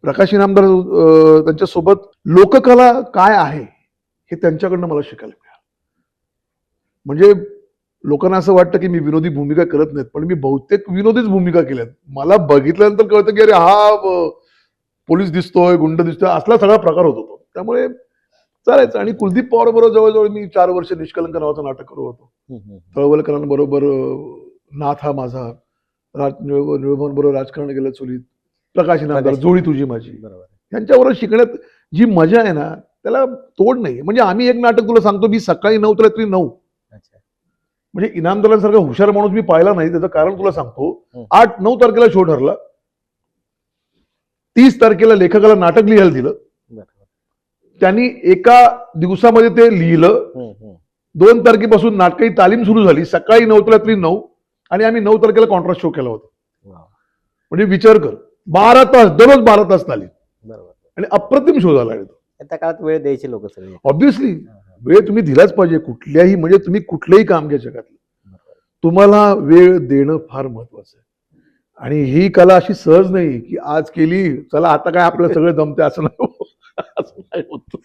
प्रकाश इनामदार त्यांच्यासोबत लोककला काय आहे हे त्यांच्याकडनं मला शिकायला मिळालं. म्हणजे लोकांना असं वाटतं की मी विनोदी भूमिका करत नाहीत, पण मी बहुतेक विनोदीच भूमिका केल्यात. मला बघितल्यानंतर कळतं की अरे हा पोलीस दिसतोय, गुंड दिसतोय, असला सगळा प्रकार होतो तो. त्यामुळे चालायचं. आणि कुलदीप पवार बरोबर जवळजवळ मी 4 वर्ष निष्कलंक नावाचं नाटक करत होतो. तळवलकरांबरोबर नाथ हा माझा, निळोभांबरोबर राजकारण गेलं चुलीत, प्रकाश इनामदार, जोडी तुझी माझी, यांच्याबरोबर शिकण्यात जी मजा आहे ना त्याला तोड नाही. म्हणजे आम्ही एक नाटक तुला सांगतो, मी सकाळी 9 ते रात्री 9, म्हणजे इनामदारांसारखा हुशार माणूस मी पाहिला नाही. त्याचं कारण तुला सांगतो. 8-9 तारखेला शो ठरला, 30 तारखेला लेखकाला नाटक लिहायला दिलं, त्यांनी एका दिवसामध्ये ते लिहिलं. 2 तारखेपासून नाटकाची तालीम सुरू झाली, सकाळी 9 ते रात्री 9, आणि आम्ही 9 तारखेला कॉन्ट्रास्ट शो केला होता. म्हणजे विचार कर, 12 तास, दररोज 12 तास तालीम, आणि अप्रतिम शो झाला. त्या काळात वेळ द्यायचे लोक सगळे. ऑब्व्हियसली वेळ तुम्ही दिलाच पाहिजे कुठल्याही, म्हणजे तुम्ही कुठलंही काम घ्या जगातलं, तुम्हाला वेळ देणं फार महत्वाचं आहे. आणि ही कला अशी सहज नाही की आज केली चला आता काय आपलं सगळं जमते, असं नाही होत.